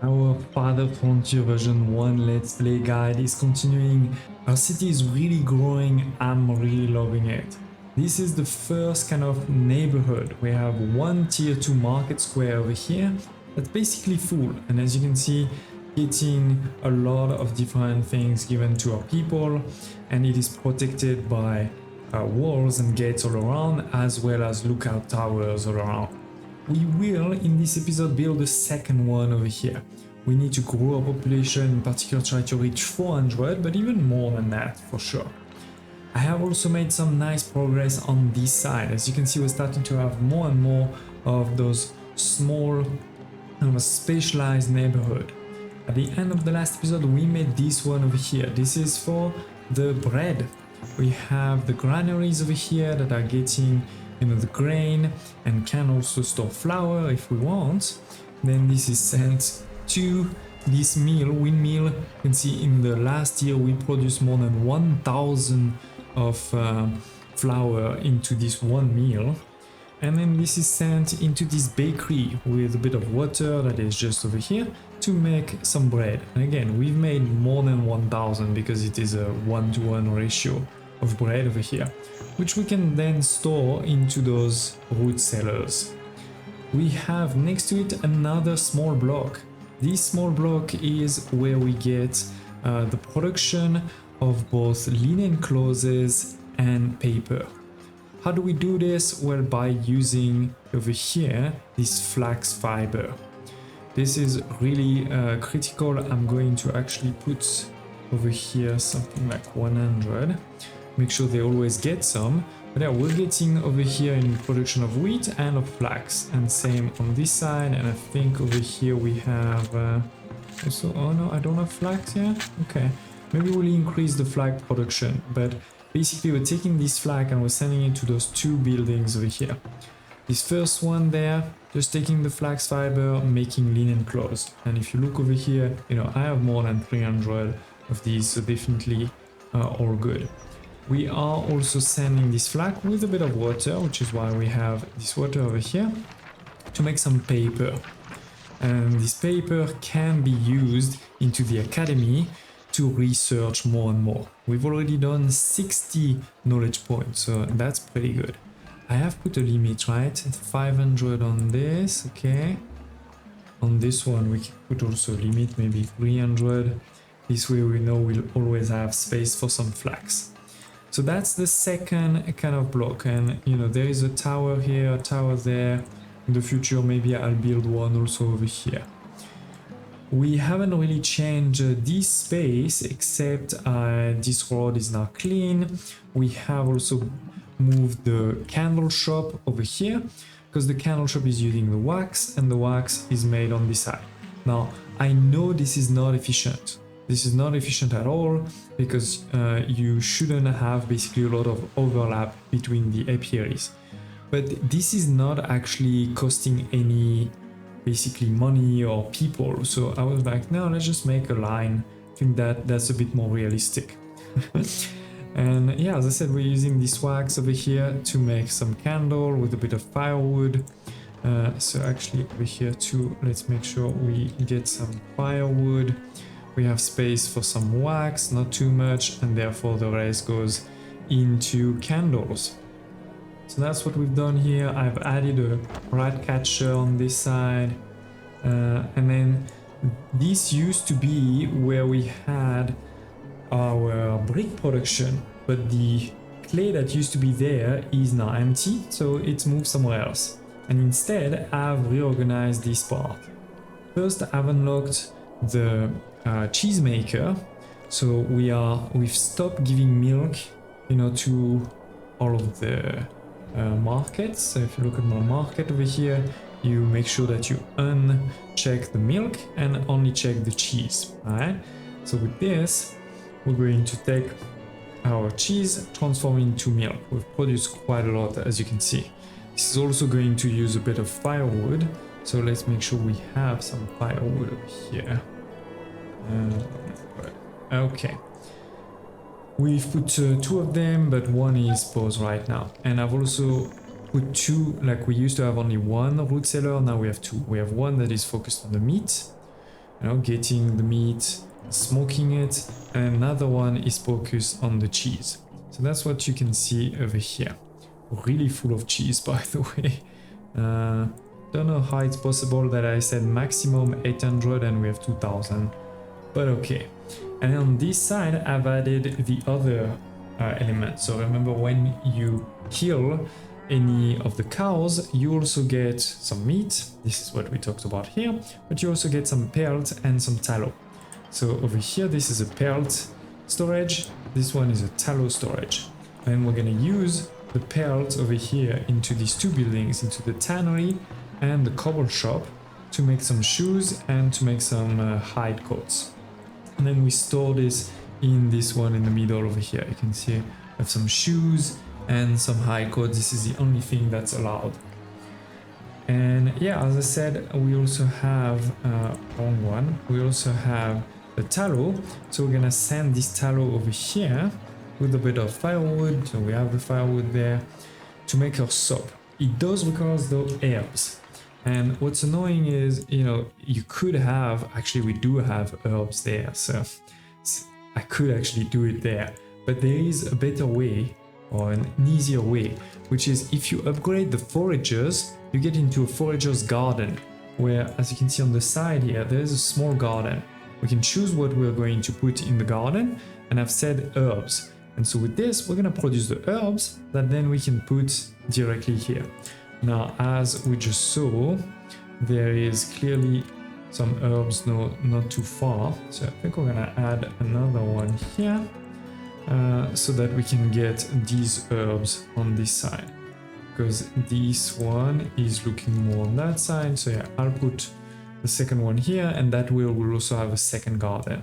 Our Father Frontier version 1 Let's Play guide is continuing. Our city is really growing. I'm really loving it. This is the first kind of neighborhood. We have one tier 2 market square over here that's basically full, and as you can see, getting a lot of different things given to our people, and it is protected by walls and gates all around, as well as lookout towers all around. We will, in this episode, build a second one over here. We need to grow our population, in particular try to reach 400, but even more than that for sure. I have also made some nice progress on this side. As you can see, we're starting to have more and more of those small specialized neighborhood. At the end of the last episode, we made this one over here. This is for the bread. We have the granaries over here that are getting the grain and can also store flour if we want. Then this is sent to this windmill. You can see in the last year we produced more than 1,000 of flour into this one meal. And then this is sent into this bakery with a bit of water that is just over here to make some bread. And again, we've made more than 1,000 because it is a 1-to-1 ratio of bread over here, which we can then store into those root cellars. We have next to it another small block. This small block is where we get the production of both linen clothes and paper. How do we do this? Well, by using over here this flax fiber. This is really critical. I'm going to actually put over here something like 100. Make sure they always get some. But yeah, we're getting over here in production of wheat and of flax, and same on this side. And I think over here we have also, oh no, I don't have flax here. Okay, maybe we'll increase the flax production, but basically we're taking this flax and we're sending it to those two buildings over here. This first one there, just taking the flax fiber, making linen clothes. And if you look over here, I have more than 300 of these, so definitely all good. We are also sending this flax with a bit of water, which is why we have this water over here, to make some paper. And this paper can be used into the academy to research more and more. We've already done 60 knowledge points, so that's pretty good. I have put a limit, right? 500 on this, okay. On this one we can put also a limit, maybe 300. This way we know we'll always have space for some flax. So that's the second kind of block, and there is a tower here, a tower there. In the future maybe I'll build one also over here. We haven't really changed this space, except this road is now clean. We have also moved the candle shop over here, because the candle shop is using the wax, and the wax is made on this side. Now, I know this is not efficient. This is not efficient at all, because you shouldn't have basically a lot of overlap between the apiaries. But this is not actually costing any basically money or people. So I was like, no, let's just make a line. I think that's a bit more realistic. And yeah, as I said, we're using this wax over here to make some candle with a bit of firewood. So actually over here too, let's make sure we get some firewood. We have space for some wax, not too much, and therefore the rest goes into candles. So that's what we've done here. I've added a rat catcher on this side. And then this used to be where we had our brick production, but the clay that used to be there is now empty, so it's moved somewhere else. And instead, I've reorganized this part. First, I've unlocked the cheese maker. So we've stopped giving milk, to all of the markets. So if you look at my market over here, you make sure that you uncheck the milk and only check the cheese. All right. So with this, we're going to take our cheese, transform it into milk. We've produced quite a lot, as you can see. This is also going to use a bit of firewood. So let's make sure we have some firewood over here. Okay. We've put two of them, but one is paused right now. And I've also put two, like we used to have only one root cellar, now we have two. We have one that is focused on the meat, you know, getting the meat, smoking it, and another one is focused on the cheese. So that's what you can see over here. Really full of cheese, by the way. Don't know how it's possible that I said maximum 800 and we have 2000, but okay. And on this side, I've added the other elements. So remember, when you kill any of the cows, you also get some meat. This is what we talked about here, but you also get some pelt and some tallow. So over here, this is a pelt storage. This one is a tallow storage. And we're gonna use the pelt over here into these two buildings, into the tannery and the cobble shop, to make some shoes and to make some hide coats. And then we store this in this one in the middle over here. You can see I have some shoes and some hide coats. This is the only thing that's allowed. And yeah, as I said, we also have wrong one. We also have the tallow. So we're gonna send this tallow over here with a bit of firewood. So we have the firewood there to make our soap. It does require the herbs. And what's annoying is, you know, you could have, actually we do have herbs there, so I could actually do it there, but there is a better way, or an easier way, which is if you upgrade the foragers, you get into a forager's garden, where, as you can see on the side here, there's a small garden. We can choose what we're going to put in the garden, and I've said herbs. And so with this, we're gonna produce the herbs that then we can put directly here. Now, as we just saw, there is clearly some herbs not too far. So I think we're gonna add another one here so that we can get these herbs on this side. Because this one is looking more on that side. So yeah, I'll put the second one here, and that way we'll also have a second garden.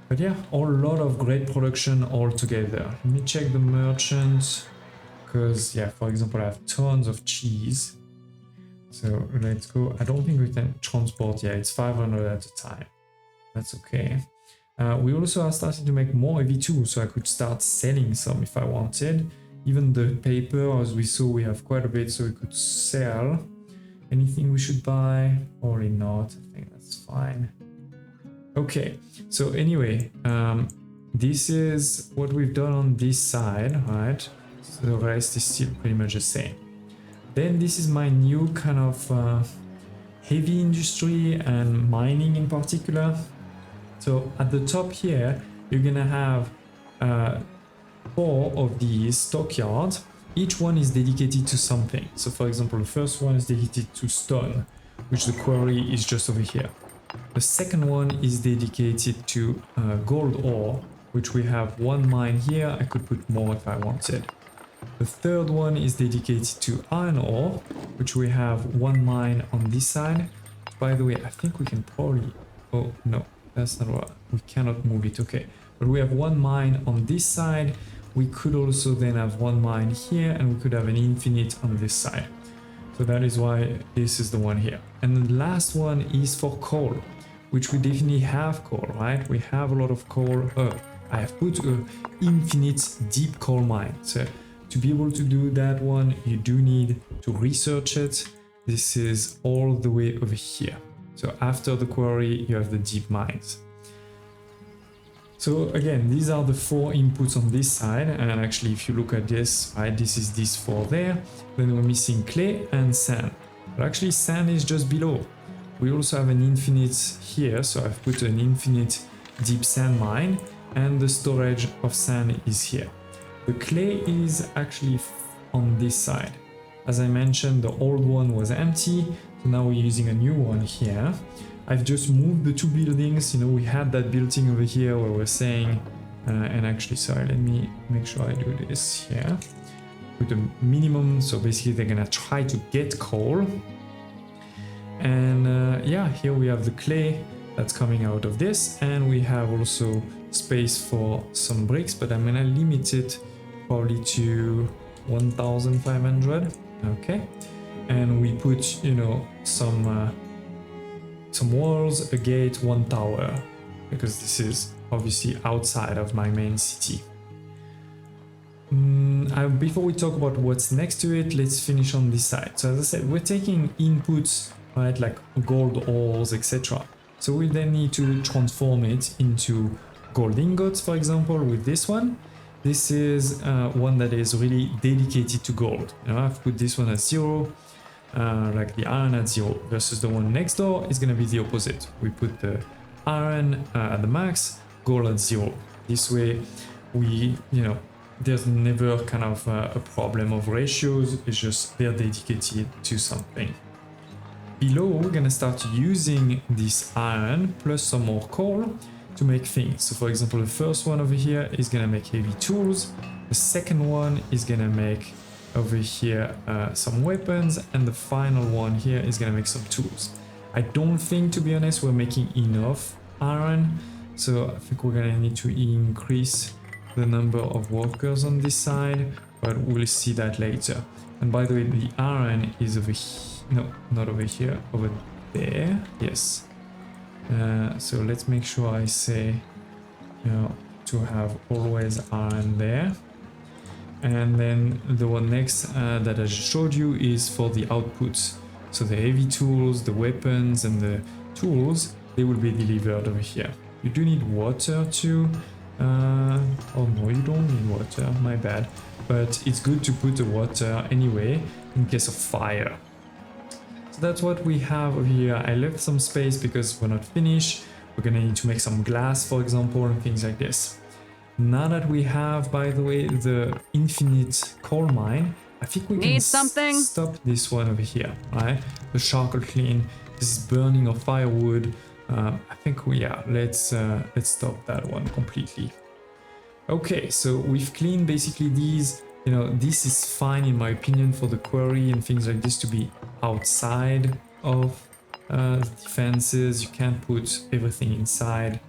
But yeah, a lot of great production all together. Let me check the merchants. Because yeah, for example, I have tons of cheese. So let's go. I don't think we can transport. Yeah, it's 500 at a time. That's okay. We also are starting to make more EV2, so I could start selling some if I wanted. Even the paper, as we saw, we have quite a bit, so we could sell. Anything we should buy? Probably not. I think that's fine. Okay, so anyway, this is what we've done on this side, right? So the rest is still pretty much the same. Then this is my new kind of heavy industry and mining in particular. So at the top here, you're gonna have 4 of these stockyards. Each one is dedicated to something. So for example, the first one is dedicated to stone, which the quarry is just over here. The second one is dedicated to gold ore, which we have one mine here. I could put more if I wanted. The third one is dedicated to iron ore, which we have one mine on this side. By the way, I think we can probably... Oh, no, that's not what... We cannot move it, okay. But we have one mine on this side. We could also then have one mine here, and we could have an infinite on this side. So that is why this is the one here. And the last one is for coal, which we definitely have coal, right? We have a lot of coal. I have put an infinite deep coal mine. So to be able to do that one, you do need to research it. This is all the way over here. So after the quarry, you have the deep mines. So again, these are the 4 inputs on this side. And actually, if you look at this, right, this is these 4 there. Then we're missing clay and sand. But actually, sand is just below. We also have an infinite here. So I've put an infinite deep sand mine, and the storage of sand is here. The clay is actually on this side. As I mentioned, the old one was empty, so now we're using a new one here. I've just moved the 2 buildings. You know, we had that building over here where we're saying, and actually, sorry, let me make sure I do this here. With the minimum, so basically they're gonna try to get coal. And yeah, here we have the clay that's coming out of this, and we have also space for some bricks, but I'm gonna limit it probably to 1,500. Okay, and we put, you know, some walls, a gate, 1 tower, because this is obviously outside of my main city. Before we talk about what's next to it, let's finish on this side. So as I said, we're taking inputs, right, like gold ores, etc. So we then need to transform it into gold ingots, for example, with this one. This is one that is really dedicated to gold. You know, I've put this one at 0, like the iron at 0, versus the one next door is going to be the opposite. We put the iron at the max, gold at 0. This way, there's never kind of a problem of ratios. It's just they're dedicated to something. Below, we're going to start using this iron plus some more coal to make things. So for example, the first one over here is going to make heavy tools. The second one is going to make over here some weapons, and the final one here is going to make some tools. I don't think, to be honest, we're making enough iron, so I think we're going to need to increase the number of workers on this side, but we'll see that later. And by the way, the iron is over here. No, not over here, over there. Yes. So let's make sure I say, to have always iron there. And then the one next that I just showed you is for the outputs. So the heavy tools, the weapons, and the tools, they will be delivered over here. You do need water too. Oh no, you don't need water, my bad. But it's good to put the water anyway in case of fire. So that's what we have over here. I left some space because we're not finished. We're gonna need to make some glass, for example, and things like this. Now that we have, by the way, the infinite coal mine, I think we can stop this one over here, right? The charcoal clean. This is burning of firewood. I think let's stop that one completely. Okay, so we've cleaned basically these. This is fine in my opinion for the quarry and things like this to be outside of the defenses. You can't put everything inside.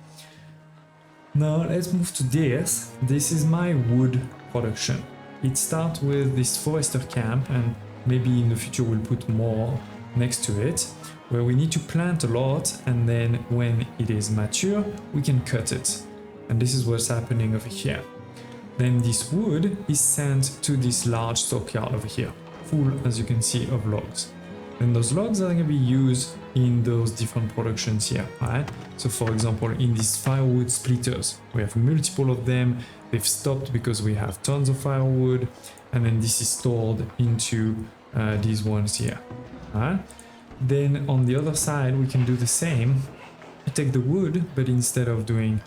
Now let's move to this. This is my wood production. It starts with this forester camp, and maybe in the future we'll put more next to it, where we need to plant a lot, and then when it is mature we can cut it. And this is what's happening over here. Then this wood is sent to this large stockyard over here, full, as you can see, of logs. And those logs are going to be used in those different productions here, right? So for example, in these firewood splitters, we have multiple of them. They've stopped because we have tons of firewood, and then this is stored into these ones here, right? Then on the other side, we can do the same. We take the wood, but instead of doing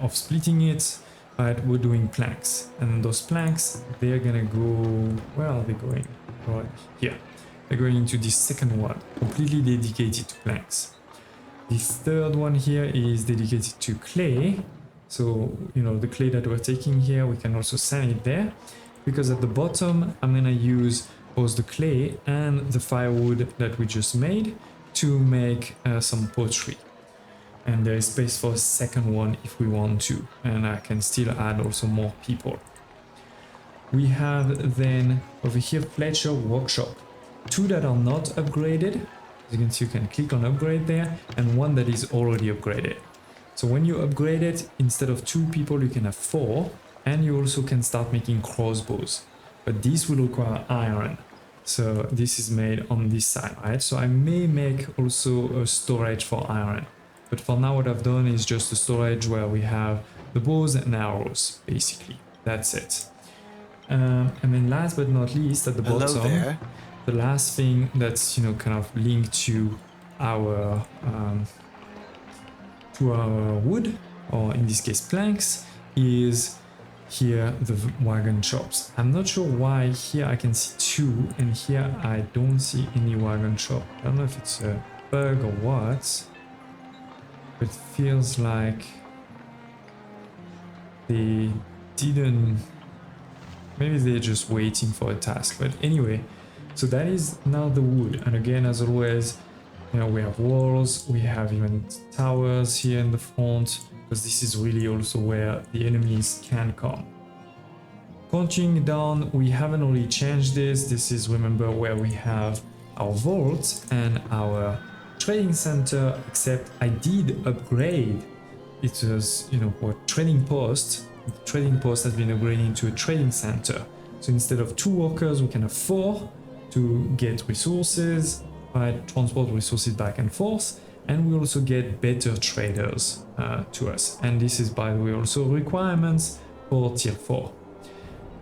splitting it, right, we're doing planks, and those planks, they're gonna go, where are they going? Right here. They're going into this second one, completely dedicated to planks. This third one here is dedicated to clay. So, the clay that we're taking here, we can also sand it there, because at the bottom, I'm gonna use both the clay and the firewood that we just made to make some pottery. And there is space for a second one if we want to, and I can still add also more people. We have then over here Fletcher Workshop, 2 that are not upgraded. As you can see, you can click on upgrade there, and 1 that is already upgraded. So when you upgrade it, instead of 2 people you can have 4, and you also can start making crossbows, but this will require iron. So this is made on this side, right? So I may make also a storage for iron. But for now, what I've done is just a storage where we have the bows and arrows, basically. That's it. And then last but not least, at the bottom, the last thing that's, kind of linked to our wood, or in this case planks, is here the wagon shops. I'm not sure why here I can see 2 and here I don't see any wagon shop. I don't know if it's a bug or what. It feels like they didn't, maybe they're just waiting for a task. But anyway, so that is now the wood. And again, as always, we have walls, we have even towers here in the front, because this is really also where the enemies can come. Continuing down, we haven't really changed this. This is, remember, where we have our vault and our trading center, except I did upgrade. It was, for trading post. The trading post has been upgraded to a trading center. So instead of 2 workers, we can have 4 to get resources, right? Transport resources back and forth. and we also get better traders to us. And this is, by the way, also requirements for tier 4.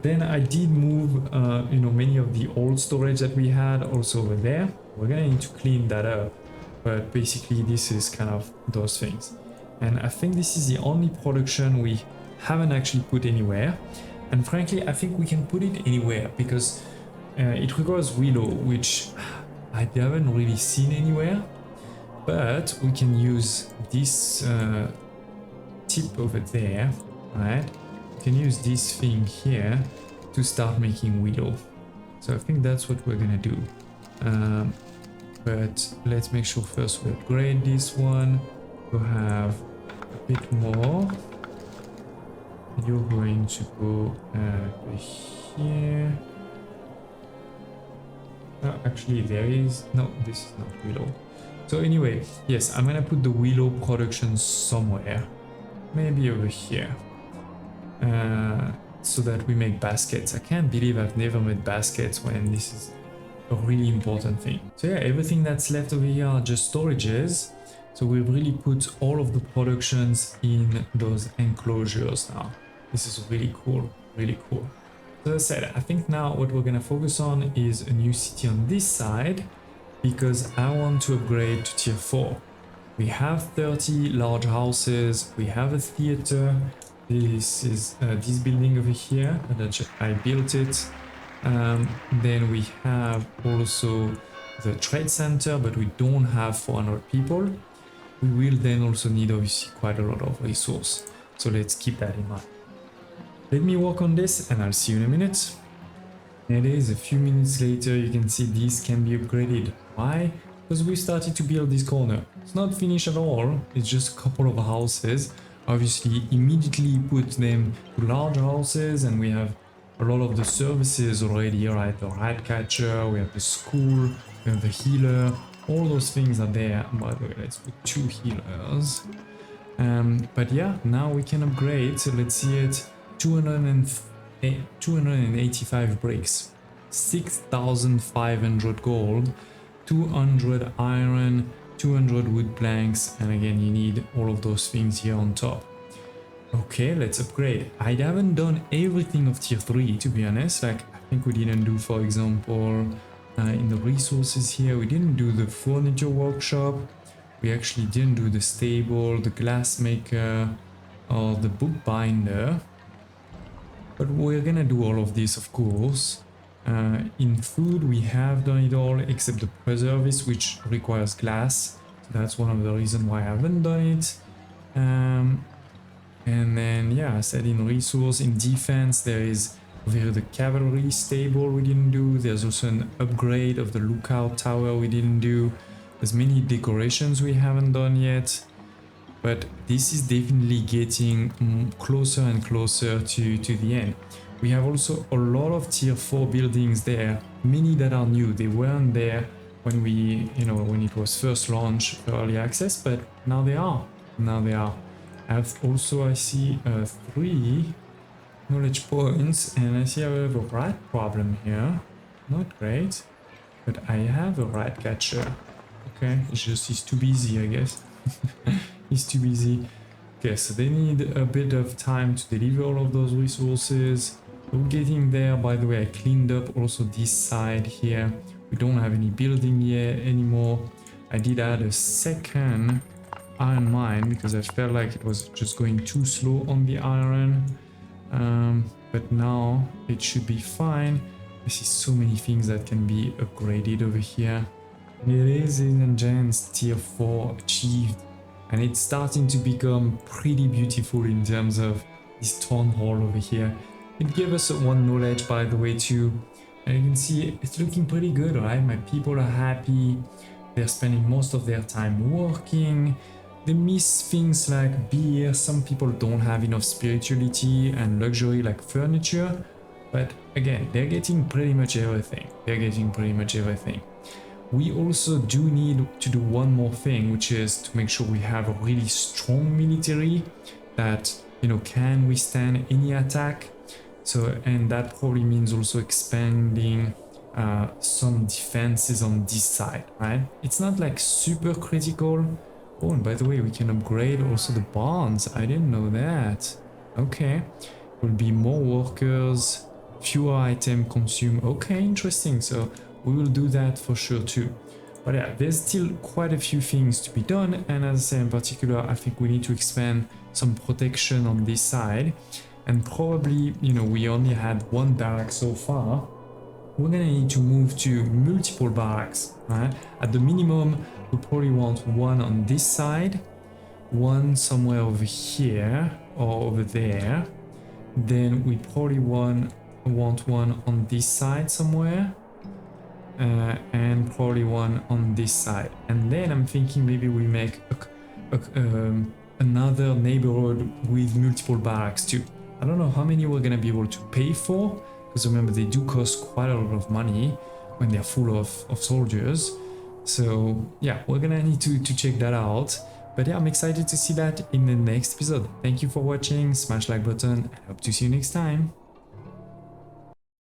Then I did move, many of the old storage that we had also over there. We're gonna need to clean that up, but basically this is kind of those things. And I think this is the only production we haven't actually put anywhere. And frankly, I think we can put it anywhere because it requires willow, which I haven't really seen anywhere. But we can use this tip over there, right? We can use this thing here to start making willow. So I think that's what we're gonna do. But let's make sure first we upgrade this one to have a bit more. You're going to go here. Actually, there is no. This is not willow. So anyway, yes, I'm gonna put the willow production somewhere, maybe over here, so that we make baskets. I can't believe I've never made baskets when this is a really important thing. So yeah, everything that's left over here are just storages. So we've really put all of the productions in those enclosures now. This is really cool, really cool. So as I said, I think now what we're gonna focus on is a new city on this side, because I want to upgrade to tier 4. We have 30 large houses, we have a theater. This is this building over here that I built it. Then we have also the trade center, but we don't have 400 people. We will then also need obviously quite a lot of resource. So let's keep that in mind. Let me work on this and I'll see you in a minute. It is a few minutes later, you can see these can be upgraded. Why? Because we started to build this corner. It's not finished at all, it's just a couple of houses. Obviously, immediately put them to large houses, and we have a lot of the services already, right? The rat catcher, we have the school, we have the healer, all those things are there. By the way, let's put 2 healers. But yeah, now we can upgrade, so let's see it. 285 bricks, 6,500 gold, 200 iron, 200 wood planks, and again you need all of those things here on top. Okay, let's upgrade. I haven't done everything of tier 3 to be honest. Like I think we didn't do, for example, in the resources here, we didn't do the furniture workshop, we actually didn't do the stable, the glassmaker, or the bookbinder. But we're gonna do all of this, of course. In food, we have done it all except the preserves, which requires glass. So that's one of the reasons why I haven't done it. And then, yeah, I said in resource, in defense, there is over here the cavalry stable we didn't do. There's also an upgrade of the lookout tower we didn't do. There's many decorations we haven't done yet. But this is definitely getting closer and closer to the end. We have also a lot of tier 4 buildings there, many that are new. They weren't there when we, when it was first launched, early access, but now they are. Now they are. I have also, I see 3 knowledge points, and I see I have a rat problem here. Not great, but I have a rat catcher. Okay, it's just he's too busy, I guess. He's too busy. Okay, so they need a bit of time to deliver all of those resources. We're getting there. By the way, I cleaned up also this side here. We don't have any building here anymore. I did add a second iron mine because I felt like it was just going too slow on the iron. But now it should be fine. I see so many things that can be upgraded over here. It is, ladies and gents, tier 4 achieved. And it's starting to become pretty beautiful in terms of this town hall over here. It gave us 1 knowledge, by the way, too. And you can see it's looking pretty good, right? My people are happy. They're spending most of their time working. They miss things like beer. Some people don't have enough spirituality and luxury like furniture. But again, they're getting pretty much everything. They're getting pretty much everything. We also do need to do one more thing, which is to make sure we have a really strong military that, can withstand any attack. So, and that probably means also expanding some defenses on this side, right? It's not like super critical, Oh, and by the way, we can upgrade also the barns. I didn't know that. Okay. Will be more workers, fewer item consumed. Okay, interesting. So we will do that for sure too. But yeah, there's still quite a few things to be done. And as I say, in particular, I think we need to expand some protection on this side. And probably, you know, we only had one barrack so far. We're gonna need to move to multiple barracks, right? At the minimum, we probably want one on this side, one somewhere over here or over there. Then we probably want one on this side somewhere, and probably one on this side. And then I'm thinking maybe we make another neighborhood with multiple barracks too. I don't know how many we're gonna be able to pay for, because remember they do cost quite a lot of money when they're full of soldiers. So yeah, we're gonna need to check that out. But yeah, I'm excited to see that in the next episode. Thank you for watching, smash like button, and hope to see you next time.